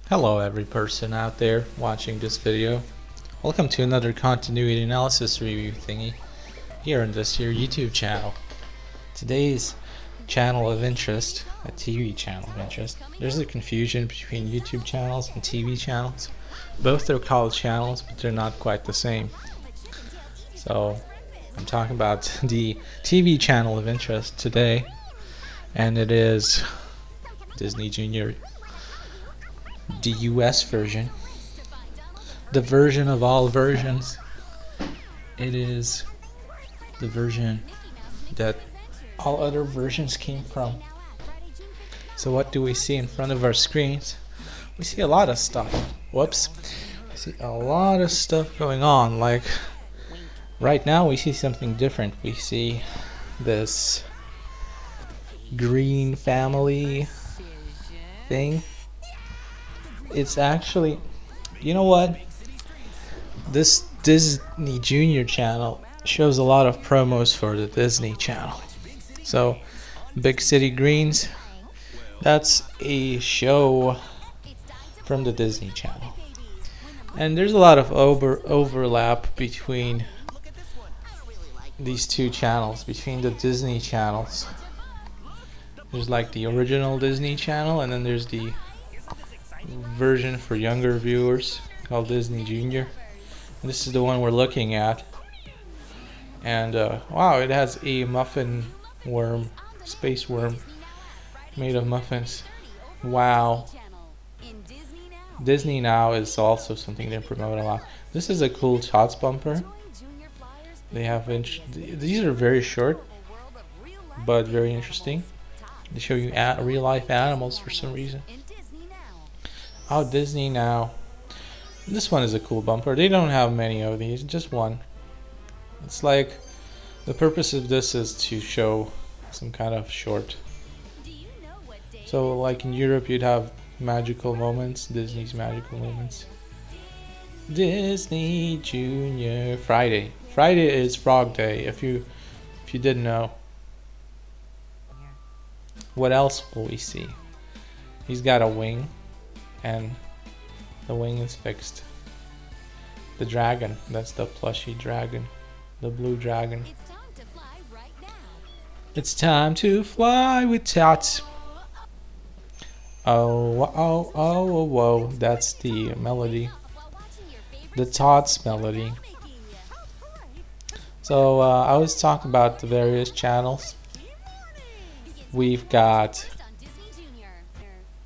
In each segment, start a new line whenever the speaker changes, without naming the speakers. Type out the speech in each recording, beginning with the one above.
Hello every person out there watching this video. Welcome to another continuity analysis review thingy here on this here YouTube channel. Today's channel of interest, a TV channel of interest. There's a confusion between YouTube channels and TV channels. Both are called channels, but they're not quite the same. So I'm talking about the TV channel of interest today, and it is Disney Junior, the US version, the version of all versions. It is the version that all other versions came from. So what do we see in front of our screens? We see a lot of stuff. Whoops. We see a lot of stuff going on. Like right now we see something different. We see this green family thing. It's actually, you know what? This Disney Junior channel shows a lot of promos for the Disney Channel. So, Big City Greens, that's a show from the Disney Channel. And there's a lot of overlap between these two channels, between the Disney channels. There's like the original Disney Channel, and then there's the version for younger viewers called Disney Junior. And this is the one we're looking at. And wow, it has a muffin worm, space worm made of muffins. Wow. Disney Now is also something they promote a lot. This is a cool Tots bumper. They have these are very short but very interesting. They show you real life animals for some reason. Oh, Disney Now. This one is a cool bumper. They don't have many of these, just one. It's like the purpose of this is to show some kind of short. So like in Europe you'd have magical moments, Disney's magical moments. Disney Junior. Friday. Friday is Frog Day, if you didn't know. What else will we see? He's got a wing, and the wing is fixed. The dragon, that's the plushy dragon, the blue dragon. It's time to fly with Tots. Oh, oh, oh, whoa, that's the melody. The Tots melody. So I was talking about the various channels. We've got,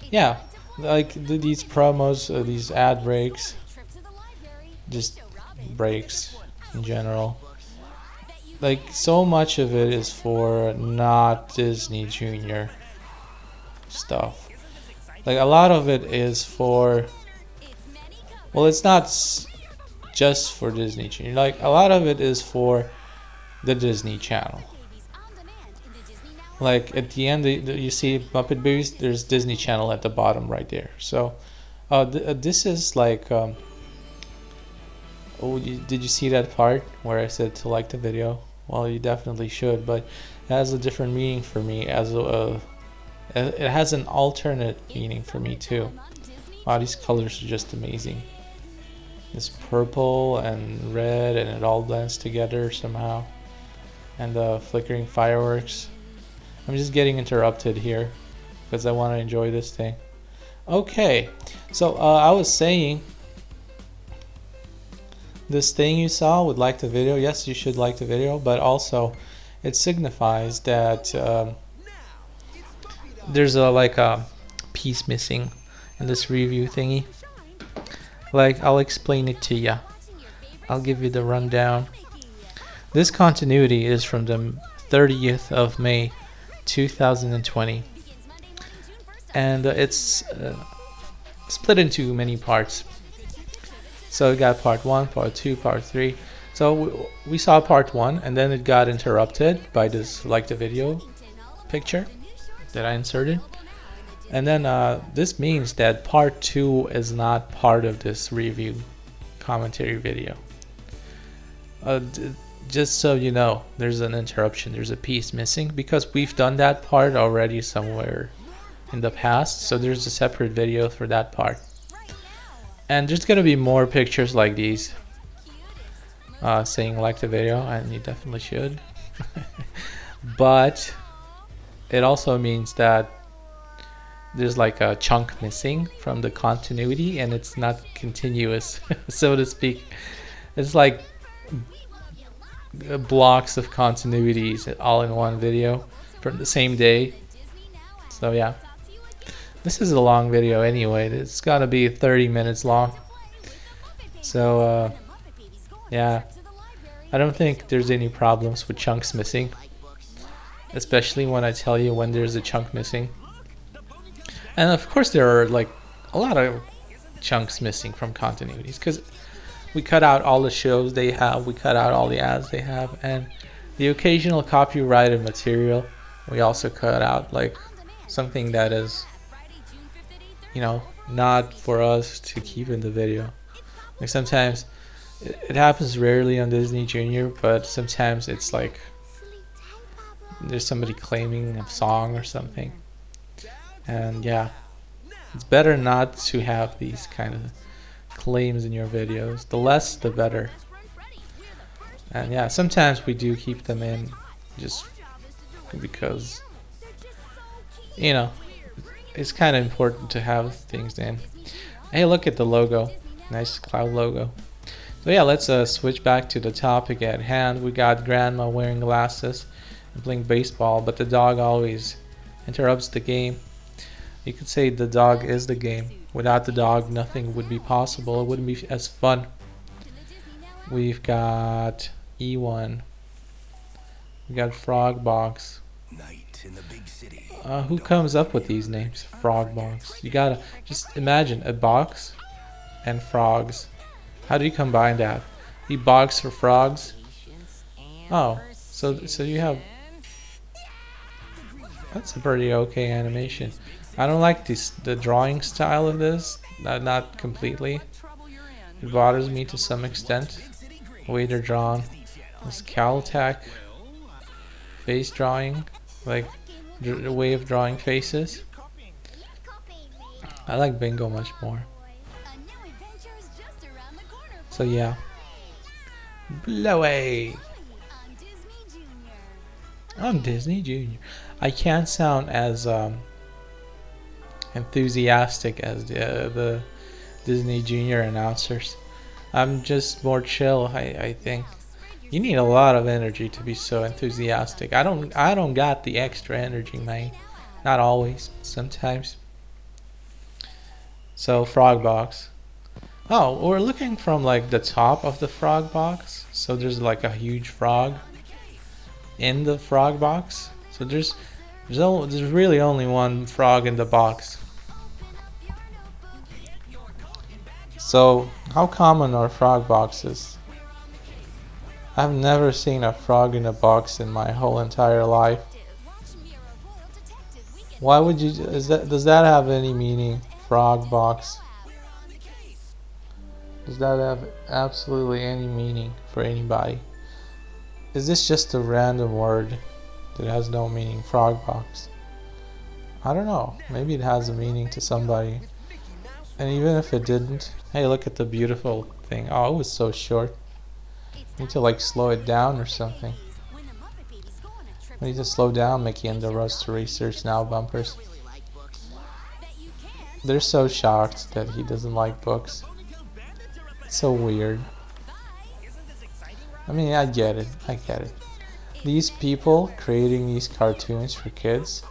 yeah, like these promos, these ad breaks, just breaks in general. Like so much of it is for not Disney Junior stuff. Like a lot of it is for, well, it's not just for Disney Junior. Like a lot of it is for the Disney Channel. Like at the end, you see Muppet Babies. There's Disney Channel at the bottom right there. So, this is like, oh, did you see that part where I said to like the video? Well, you definitely should, but it has a different meaning for me. It has an alternate meaning for me too. Wow, these colors are just amazing. This purple and red, and it all blends together somehow. And the flickering fireworks. I'm just getting interrupted here because I want to enjoy this thing. Okay, so I was saying, this thing you saw would like the video. Yes, you should like the video, but also it signifies that there's like a piece missing in this review thingy. Like, I'll explain it to you. I'll give you the rundown. This continuity is from the 30th of May 2020, and it's split into many parts. So we got part 1, part 2, part 3. So we saw part 1, and then it got interrupted by this like the video picture that I inserted. And then this means that part 2 is not part of this review commentary video. Just so you know, there's an interruption, there's a piece missing, because we've done that part already somewhere in the past, so there's a separate video for that part. And there's gonna be more pictures like these saying like the video, and you definitely should. But it also means that there's like a chunk missing from the continuity and it's not continuous, so to speak. It's like blocks of continuities all in one video from the same day. So yeah, this is a long video anyway. It's gotta be 30 minutes long. So yeah, I don't think there's any problems with chunks missing, especially when I tell you when there's a chunk missing. And of course there are like a lot of chunks missing from continuities, because we cut out all the shows they have, we cut out all the ads they have, and the occasional copyrighted material we also cut out, like something that is, you know, not for us to keep in the video. Like sometimes it happens rarely on Disney Junior, but sometimes it's like there's somebody claiming a song or something. And yeah, it's better not to have these kind of claims in your videos. The less the better. And yeah, sometimes we do keep them in just because, you know, it's kind of important to have things in. Hey, look at the logo. Nice cloud logo. So yeah, let's switch back to the topic at hand. We got grandma wearing glasses and playing baseball, but the dog always interrupts the game. You could say the dog is the game. Without the dog, nothing would be possible. It wouldn't be as fun. We've got E1. We got Frogbox. Who comes up with these names? Frogbox. You gotta just imagine a box and frogs. How do you combine that? The box for frogs. Oh, so you have. That's a pretty okay animation. I don't like the drawing style of this, not completely. It bothers me to some extent. The way they're drawn. This Caltech face drawing, like the way of drawing faces. I like Bingo much more. So yeah. Blow away! On Disney Junior. I can't sound as enthusiastic as the Disney Junior announcers. I'm just more chill, I think. You need a lot of energy to be so enthusiastic. I don't got the extra energy, man. Not always, sometimes. So Frogbox. Oh, we're looking from like the top of the Frogbox. So there's like a huge frog in the Frogbox. So there's really only one frog in the box. So how common are frog boxes? I've never seen a frog in a box in my whole entire life. Why would you? Does that have any meaning? Frog box. Does that have absolutely any meaning for anybody? Is this just a random word that has no meaning? Frog box. I don't know. Maybe it has a meaning to somebody. And even if it didn't, hey, look at the beautiful thing. Oh, it was so short. I need to like slow it down or something. I need to slow down Mickey and the Rush to Research Now bumpers. They're so shocked that he doesn't like books. It's so weird. I mean, I get it. I get it. These people creating these cartoons for kids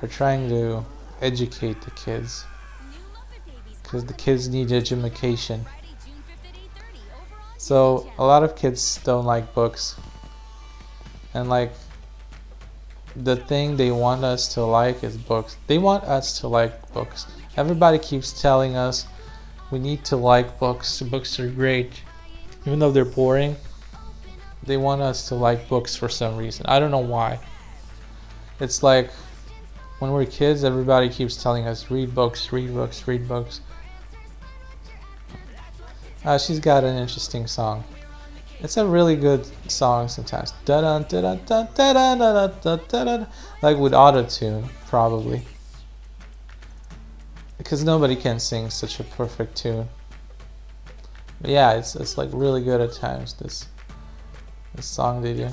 are trying to educate the kids. Because the kids need education. So a lot of kids don't like books. And like the thing they want us to like is books. They want us to like books. Everybody keeps telling us we need to like books. Books are great. Even though they're boring, they want us to like books for some reason. I don't know why. It's like when we're kids, everybody keeps telling us read books, read books, read books. She's got an interesting song. It's a really good song sometimes. Da-dun, da-dun, da-dun, da-dun, da-dun, da-dun. Like with auto-tune, probably. Because nobody can sing such a perfect tune. But yeah, it's like really good at times. This song they do.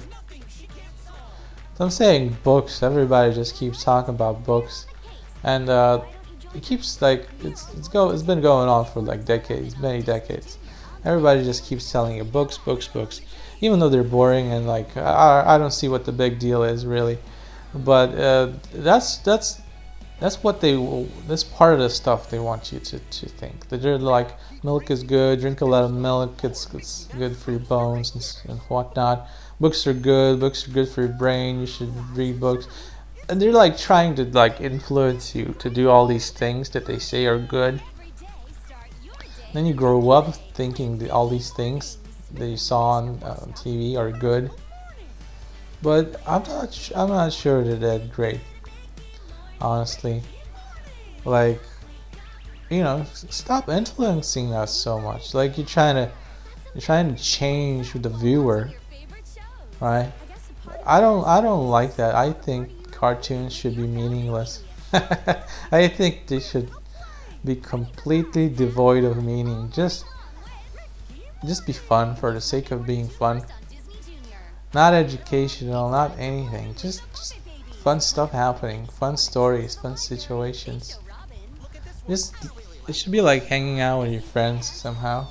So I'm saying books. Everybody just keeps talking about books, and it keeps like it's been going on for like decades, many decades. Everybody just keeps telling you books, books, books, even though they're boring and like I don't see what the big deal is really. But that's what that's part of the stuff they want you to think. They're like, milk is good, drink a lot of milk, it's good for your bones and whatnot. Books are good for your brain, you should read books. And they're like trying to like influence you to do all these things that they say are good. Then you grow up thinking that all these things that you saw on TV are good. But I'm not sure that they're great, honestly. Like, stop influencing us so much. Like you're trying to change the viewer, right? I don't like that. I think cartoons should be meaningless. I think they should be completely devoid of meaning. Just be fun for the sake of being fun. Not educational, not anything. Just fun stuff happening, fun stories, fun situations. Just it should be like hanging out with your friends somehow.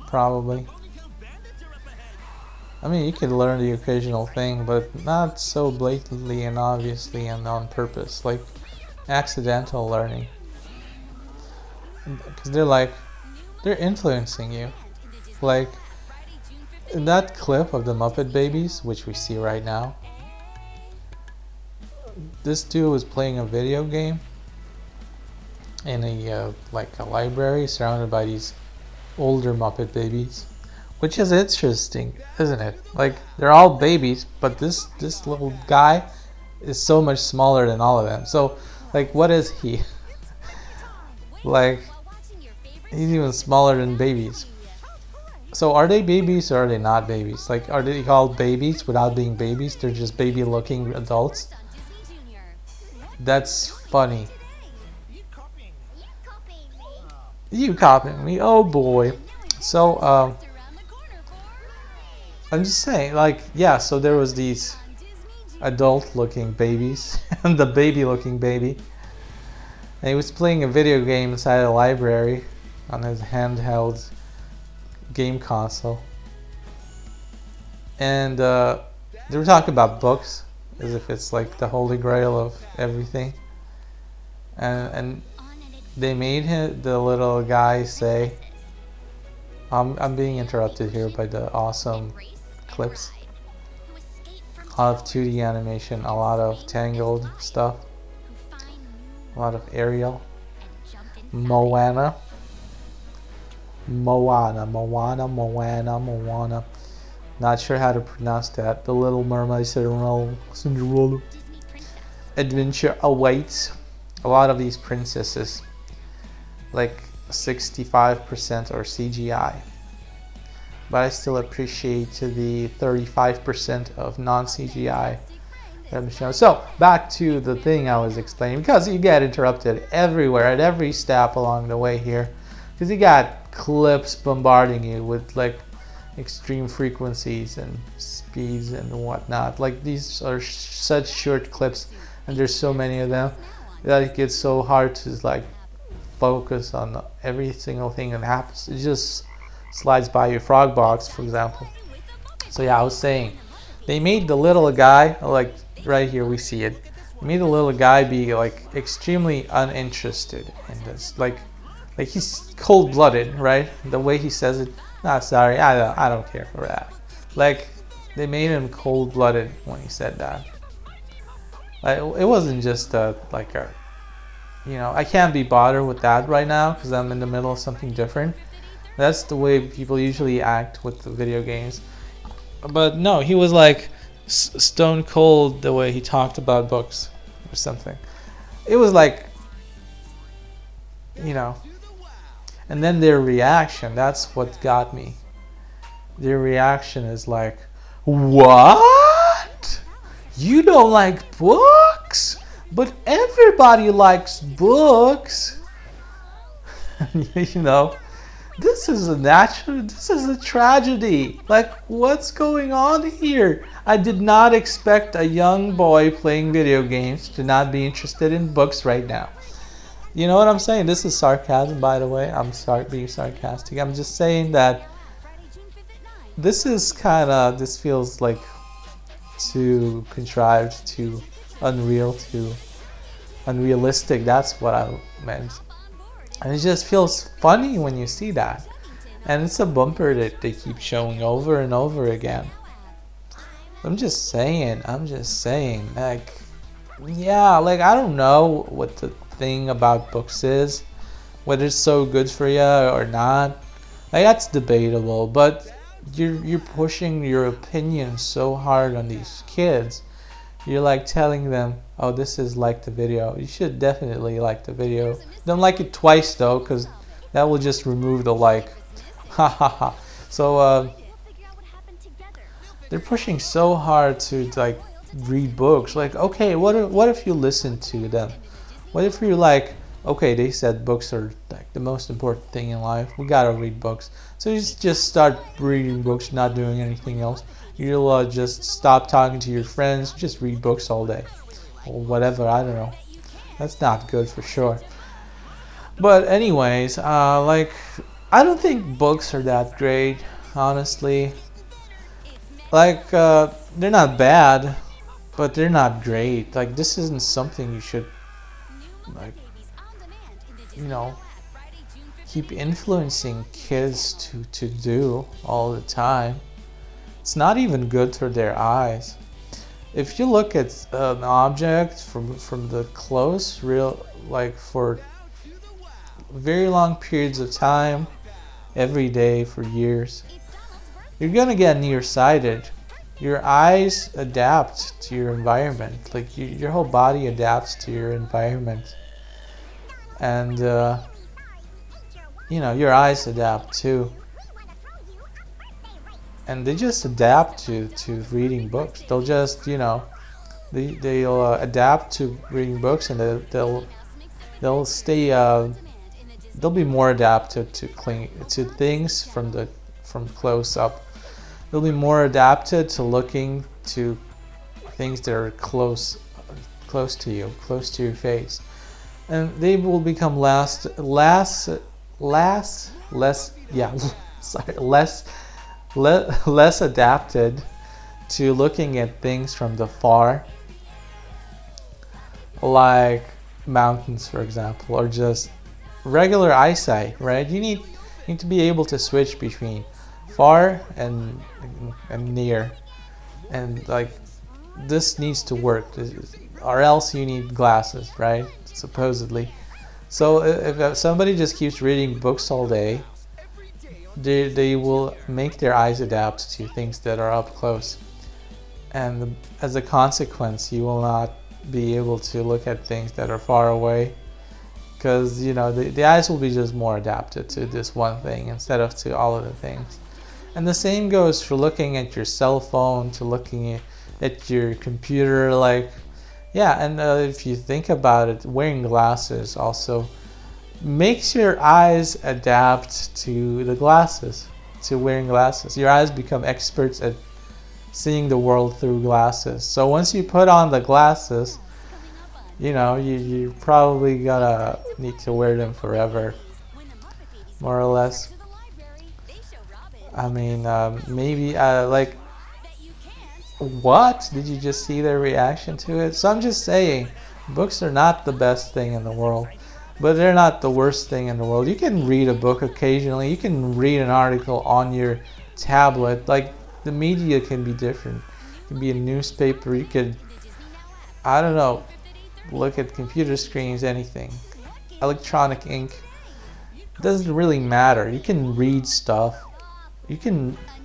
Probably. I mean, you could learn the occasional thing, but not so blatantly and obviously and on purpose, like accidental learning. Because they're influencing you. Like in that clip of the Muppet Babies, which we see right now, this dude was playing a video game in a like a library surrounded by these older Muppet Babies, which is interesting, isn't it? Like they're all babies, but this little guy is so much smaller than all of them. So like, what is he? Like he's even smaller than babies. So are they babies or are they not babies? Like, are they called babies without being babies? They're just baby-looking adults. That's funny. You copying me? Oh boy. So I'm just saying, like, yeah. So there was these adult-looking babies and the baby-looking baby, and he was playing a video game inside a library on his handheld game console, and they were talking about books as if it's like the holy grail of everything, and they made the little guy say, I'm being interrupted here by the awesome clips, a lot of 2D animation, a lot of Tangled stuff, a lot of Ariel, Moana. Not sure how to pronounce that. The Little Mermaid, Cinderella. Adventure awaits. A lot of these princesses, like 65% are CGI. But I still appreciate the 35% of non-CGI. So back to the thing I was explaining, because you get interrupted everywhere at every step along the way here, because you got clips bombarding you with like extreme frequencies and speeds and whatnot. Like these are such short clips, and there's so many of them that it gets so hard to like focus on every single thing that happens. It just slides by you. Frogbox, for example. So yeah, I was saying they made the little guy, like right here we see it. They made the little guy be like extremely uninterested in this, like he's cold-blooded, right? The way he says it. Nah, sorry, I don't care for that. Like they made him cold-blooded when he said that. Like, it wasn't just like a, I can't be bothered with that right now because I'm in the middle of something different. That's the way people usually act with the video games. But no, he was like stone cold the way he talked about books or something. It was like, and then their reaction, that's what got me. Their reaction is like, what? You don't like books? But everybody likes books. This is a natural, this is a tragedy. Like, what's going on here? I did not expect a young boy playing video games to not be interested in books right now. You know what I'm saying? This is sarcasm, by the way. I'm sorry being sarcastic. I'm just saying that this is kind of, this feels like too contrived, too unreal, too unrealistic. That's what I meant. And it just feels funny when you see that. And it's a bumper that they keep showing over and over again. I'm just saying, like, yeah, like, I don't know what the thing about books is, whether it's so good for you or not. Like, that's debatable, but you're pushing your opinion so hard on these kids. You're like telling them, oh, this is like the video. You should definitely like the video. Don't like it twice though, because that will just remove the like. Ha ha ha. So they're pushing so hard to like read books. Like, okay, what if you listen to them? What if you're like, okay, they said books are like the most important thing in life. We gotta read books. So you just start reading books, not doing anything else. You'll just stop talking to your friends, just read books all day. Or whatever, I don't know. That's not good for sure. But anyways, like, I don't think books are that great, honestly. Like, they're not bad, but they're not great. Like, this isn't something you should, like, you know, keep influencing kids to do all the time. It's not even good for their eyes. If you look at an object from the close, real, like, for very long periods of time, every day for years, you're gonna get nearsighted. Your eyes adapt to your environment. Like, your whole body adapts to your environment, and you know, your eyes adapt too. And they just adapt to reading books. They'll just, you know, they'll adapt to reading books, and they'll stay they'll be more adapted to things from close up. They'll be more adapted to looking to things that are close to you, close to your face, and they will become less yeah sorry less adapted to looking at things from the far, like mountains, for example, or just regular eyesight, right? You need to be able to switch between far and near, and like, this needs to work, or else you need glasses, right? Supposedly. So if somebody just keeps reading books all day, they will make their eyes adapt to things that are up close, and as a consequence, you will not be able to look at things that are far away, because, you know, the eyes will be just more adapted to this one thing instead of to all of the things. And the same goes for looking at your cell phone, to looking at your computer. Like, yeah, and if you think about it, wearing glasses also makes your eyes adapt to the glasses, to wearing glasses. Your eyes become experts at seeing the world through glasses. So once you put on the glasses, you know, you're probably gonna need to wear them forever, more or less. I mean, maybe, like, what? Did you just see their reaction to it? So I'm just saying, books are not the best thing in the world, but they're not the worst thing in the world. You can read a book occasionally. You can read an article on your tablet. Like, the media can be different. It can be a newspaper. You could, I don't know, look at computer screens, anything. Electronic ink. It doesn't really matter. You can read stuff.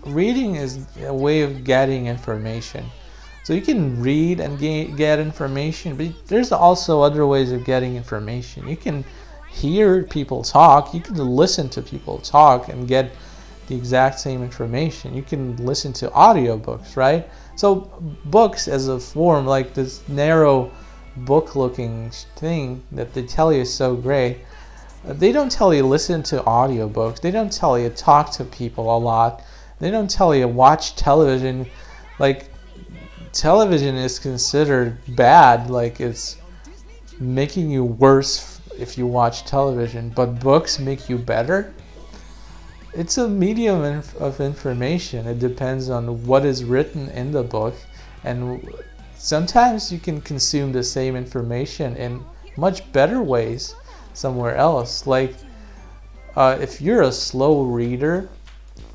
Reading is a way of getting information. So you can read and get information, but there's also other ways of getting information. You can hear people talk. You can listen to people talk and get the exact same information. You can listen to audiobooks, right? So books as a form, like this narrow book looking thing that they tell you is so great, They don't tell you listen to audiobooks. They don't tell you talk to people a lot. They don't tell you watch television. Like, television is considered bad. Like, it's making you worse if you watch television, but books make you better. It's a medium of information. It depends on what is written in the book, and sometimes you can consume the same information in much better ways somewhere else. Like, if you're a slow reader,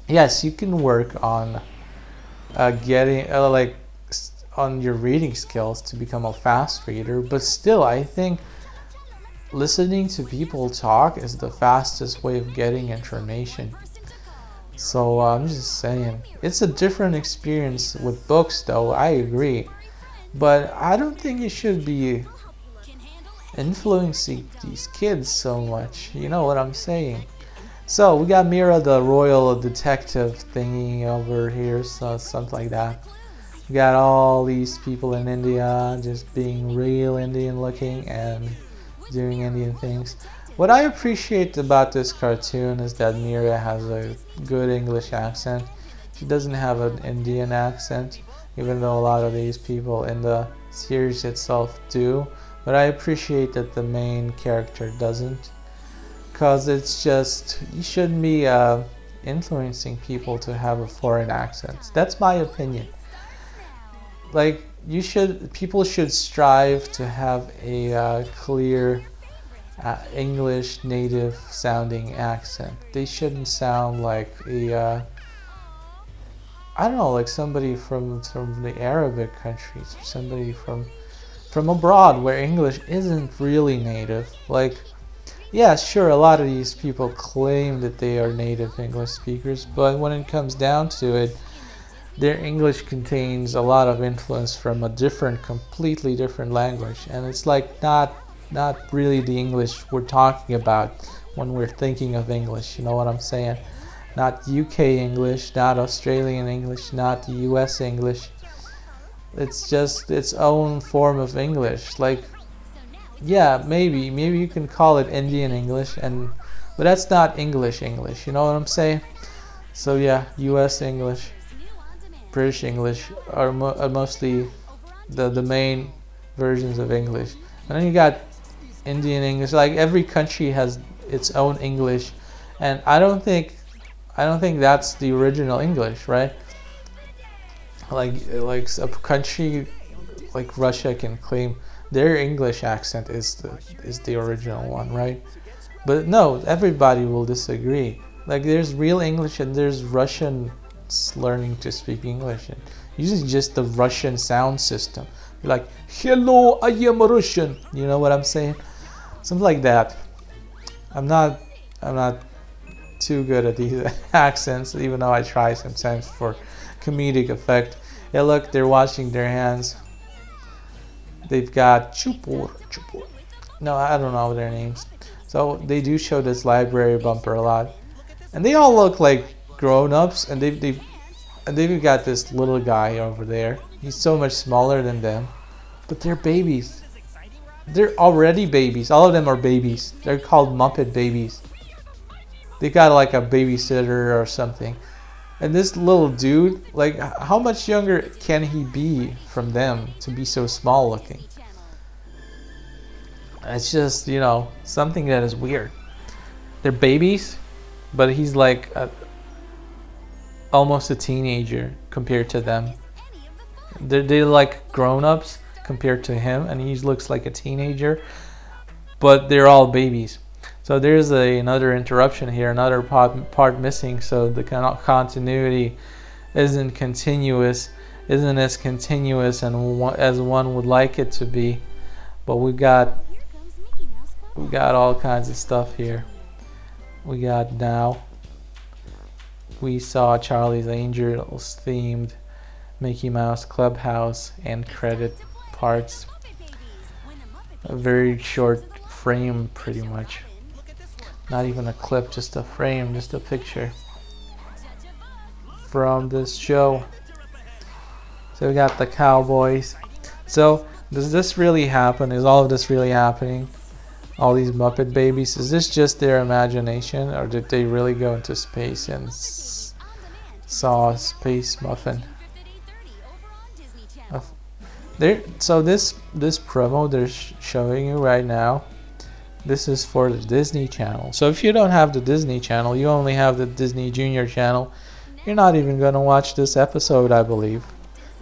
yes, you can work on getting on your reading skills to become a fast reader, but still, I think listening to people talk is the fastest way of getting information. So I'm just saying, it's a different experience with books, though. I agree, but I don't think you should be influencing these kids so much. You know what I'm saying? So we got Mira, the royal detective thingy over here, so something like that. We got all these people in India just being real Indian looking and doing Indian things. What I appreciate about this cartoon is that Mira has a good English accent. She doesn't have an Indian accent, even though a lot of these people in the series itself do. But I appreciate that the main character doesn't, because it's just, you shouldn't be influencing people to have a foreign accent. That's my opinion. Like, people should strive to have a clear English native sounding accent. They shouldn't sound like I don't know, like somebody from the Arabic countries, or somebody from abroad where English isn't really native. Like, yeah, sure, a lot of these people claim that they are native English speakers, but when it comes down to it, their English contains a lot of influence from a completely different language, and it's like not really the English we're talking about when we're thinking of English. You know what I'm saying? Not UK English, not Australian English, not US English. It's just its own form of English. Like, yeah, maybe you can call it Indian English, but that's not English. You know what I'm saying? So yeah, US English, British English are mostly the main versions of English. And then you got Indian English. Like, every country has its own English, and I don't think that's the original English, right? Like a country like Russia can claim their English accent is the original one, right? But no, everybody will disagree. Like, there's real English and there's Russian learning to speak English and using just the Russian sound system. You're like, hello, I am a Russian. You know what I'm saying? Something like that. I'm not too good at these accents, even though I try sometimes for comedic effect. Yeah, look, they're washing their hands. They've got chupur. No, I don't know their names. So they do show this library bumper a lot, and they all look like grown-ups, and they've got this little guy over there. He's so much smaller than them, but they're babies. They're already babies. All of them are babies. They're called Muppet babies. They got like a babysitter or something. And this little dude, like, how much younger can he be from them to be so small looking? It's just, something that is weird. They're babies, but he's like almost a teenager compared to them. They're like grown-ups compared to him, and he looks like a teenager, but they're all babies. So there's another interruption here, another part missing, so the continuity isn't as continuous as one would like it to be. But we got all kinds of stuff here. We saw Charlie's Angels themed Mickey Mouse Clubhouse and credit parts. A very short frame, pretty much. Not even a clip, just a frame, just a picture from this show. So we got the cowboys. So does this really happen? Is all of this really happening? All these Muppet babies. Is this just their imagination, or did they really go into space and saw a space muffin? So this promo they're showing you right now, this is for the Disney Channel. So if you don't have the Disney Channel, you only have the Disney Junior Channel, you're not even going to watch this episode, I believe.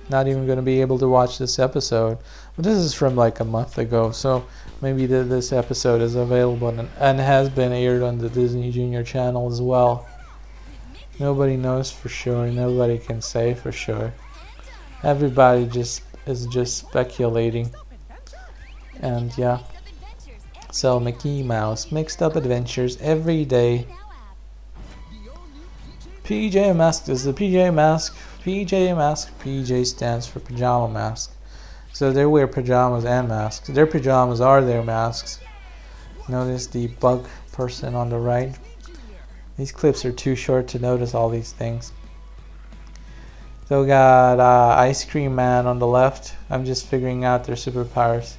Not even going to be able to watch this episode. But this is from like a month ago, so maybe this episode is available and has been aired on the Disney Junior Channel as well. Nobody knows for sure. Nobody can say for sure. Everybody is just speculating. And yeah. So Mickey Mouse Mixed Up Adventures every day. PJ Mask is the PJ Mask. PJ Mask. PJ stands for pajama mask. So they wear pajamas and masks. Their pajamas are their masks. Notice the bug person on the right. These clips are too short to notice all these things. So we got Ice Cream Man on the left. I'm just figuring out their superpowers.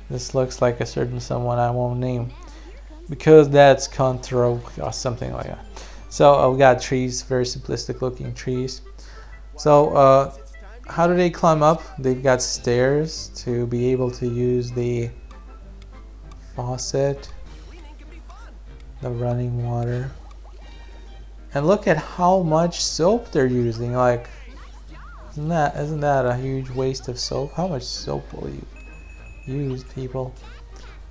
This looks like a certain someone I won't name, because that's Contro or something like that. So we got trees, very simplistic looking trees. So how do they climb up? They've got stairs to be able to use the faucet, the running water. And look at how much soap they're using. Like, isn't that a huge waste of soap? How much soap will you use, people?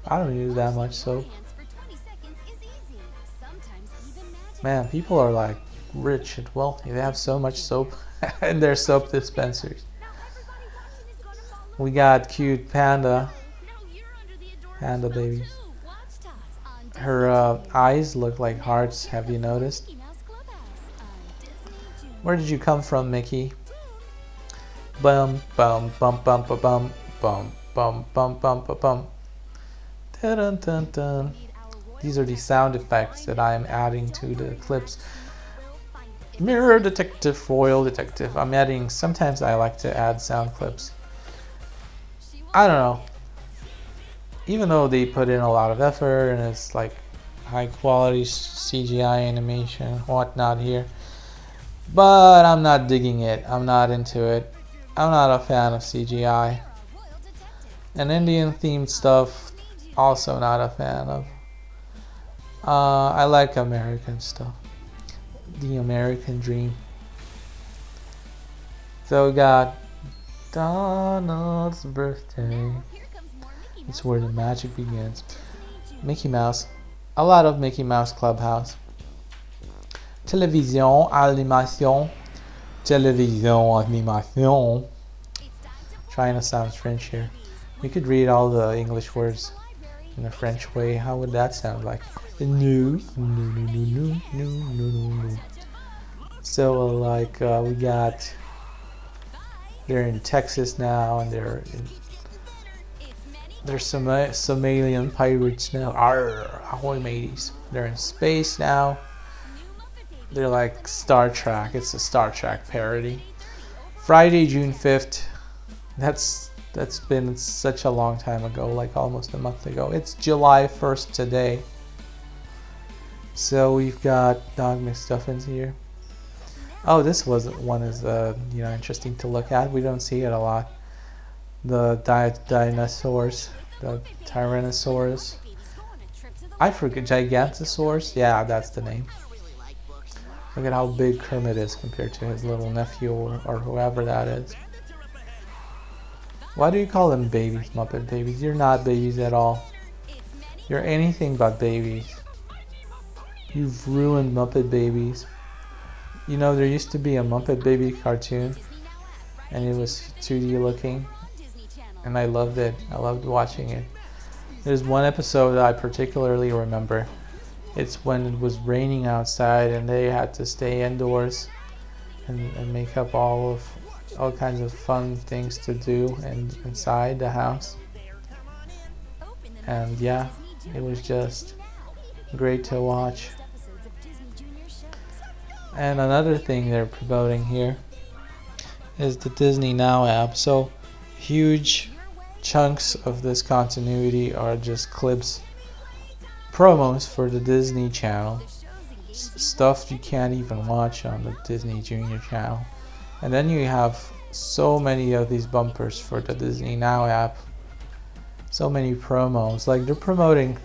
I don't use that much soap. Man, people are like rich and wealthy. They have so much soap in their soap dispensers. We got cute Panda baby. Her eyes look like hearts. Have you noticed? Where did you come from, Mickey? Bum bum bum bum bum bum bum bum bum bum bum bum. Dun dun dun. These are the sound effects that I am adding to the clips. Mirror detective, foil detective. I'm adding. Sometimes I like to add sound clips. I don't know. Even though they put in a lot of effort and it's like high quality CGI animation, whatnot here, but I'm not digging it. I'm not into it. I'm not a fan of CGI. And Indian themed stuff, also not a fan of. I like American stuff. The American dream. So we got Donald's birthday. It's where the magic begins. Mickey Mouse. A lot of Mickey Mouse Clubhouse. Télévision, animation. Télévision, animation. Trying to sound French here. We could read all the English words in a French way. How would that sound like? No. So like we got, they're in Texas now, and they're Somalian pirates now. Arr, ahoy mateys. They're in space now. They're like Star Trek. It's a Star Trek parody. Friday, June 5th. That's been such a long time ago, like almost a month ago. It's July 1st today. So we've got Dog McStuffins here. Oh, this one is interesting to look at. We don't see it a lot. The dinosaurs, the Tyrannosaurus. I forget, Gigantosaurus. Yeah, that's the name. Look at how big Kermit is compared to his little nephew or whoever that is. Why do you call them babies, Muppet babies? You're not babies at all. You're anything but babies. You've ruined Muppet babies. You know, there used to be a Muppet Baby cartoon, and it was 2D looking, and I loved it. I loved watching it. There's one episode that I particularly remember. It's when it was raining outside, and they had to stay indoors and make up all kinds of fun things to do inside the house. And yeah, it was just great to watch. And another thing they're promoting here is the Disney Now app. So huge chunks of this continuity are just clips promos for the Disney Channel, stuff you can't even watch on the Disney Junior Channel. And then you have so many of these bumpers for the Disney Now app. So many promos. Like, they're promoting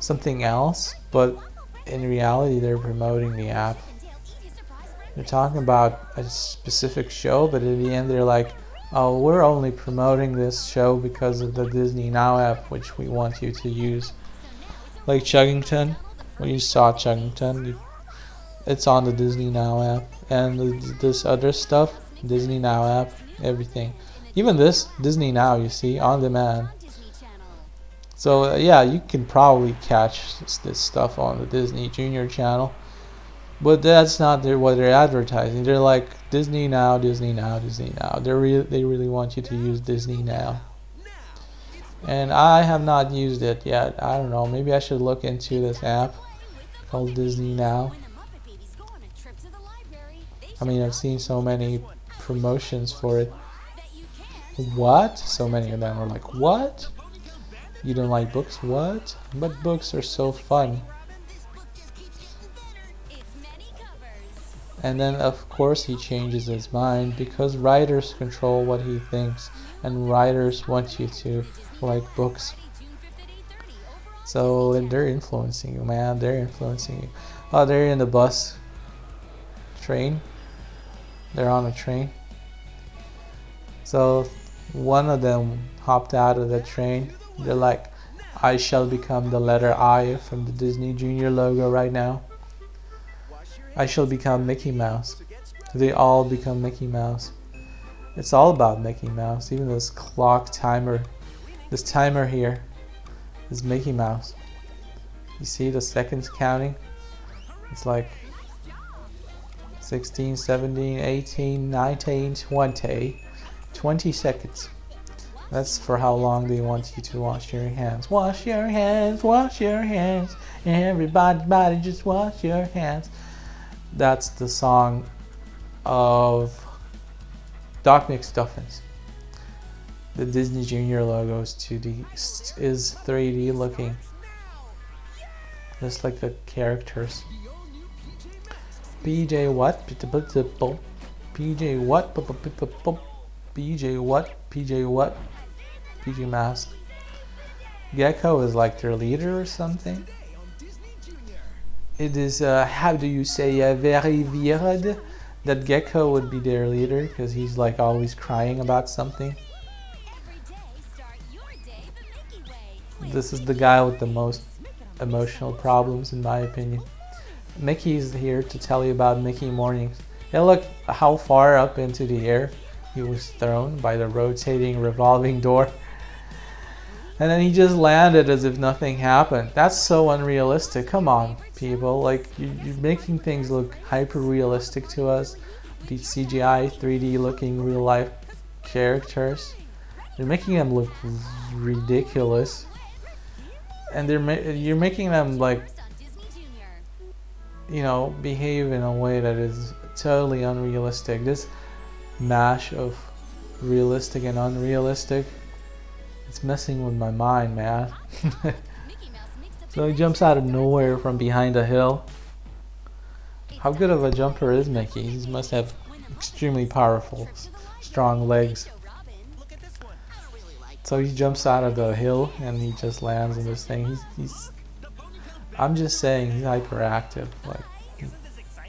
something else, but in reality they're promoting the app. They're talking about a specific show, but in the end they're like, oh, we're only promoting this show because of the Disney Now app, which we want you to use. Like Chuggington, when you saw Chuggington, it's on the Disney Now app. And this other stuff, Disney Now app, everything. Even this, Disney Now, you see, on demand. So yeah, you can probably catch this stuff on the Disney Junior Channel. But that's not what they're advertising. They're like, Disney Now, Disney Now, Disney Now. They really want you to use Disney Now. And I have not used it yet. I don't know. Maybe I should look into this app called Disney Now. I mean, I've seen so many promotions for it. What? So many of them are like, what? You don't like books? What? But books are so fun. And then of course he changes his mind because writers control what he thinks, and writers want you to like books. So they're influencing you, man. They're influencing you. Oh, they're in the bus. Train. They're on a train. So one of them hopped out of the train. They're like, I shall become the letter I from the Disney Junior logo right now. I shall become Mickey Mouse. They all become Mickey Mouse. It's all about Mickey Mouse. Even this clock timer, this timer here is Mickey Mouse. You see the seconds counting? It's like 16, 17, 18, 19, 20. 20 seconds. That's for how long they want you to wash your hands. Wash your hands, wash your hands. Everybody just wash your hands. That's the song of Doc McStuffins. The Disney Junior logo is 2D, is 3D looking, just like the characters. PJ what? PJ what? PJ what? PJ what? PJ Masks. Gecko is like their leader or something. It is, how do you say, very weird that Gecko would be their leader because he's like always crying about something. This is the guy with the most emotional problems in my opinion. Mickey's here to tell you about Mickey Mornings. Hey, look how far up into the air he was thrown by the rotating revolving door. And then he just landed as if nothing happened. That's so unrealistic. Come on, people. Like, you're making things look hyper realistic to us. These CGI, 3D looking real life characters. You're making them look ridiculous. And you're making them, like, you know, behave in a way that is totally unrealistic. This mash of realistic and unrealistic, it's messing with my mind, man. So he jumps out of nowhere from behind a hill. How good of a jumper is Mickey? He must have extremely powerful, strong legs. So he jumps out of the hill and he just lands in this thing. I'm just saying, he's hyperactive, like,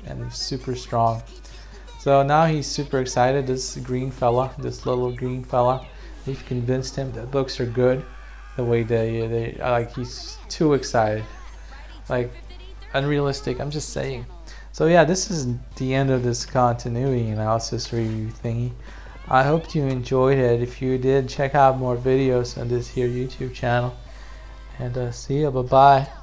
and he's super strong. So now he's super excited. This green fella, this little green fella, we've convinced him that books are good. The way they like, he's too excited, like unrealistic. I'm just saying. So yeah, this is the end of this continuity analysis review thingy. I hope you enjoyed it. If you did, check out more videos on this here YouTube channel. And see ya. Bye bye.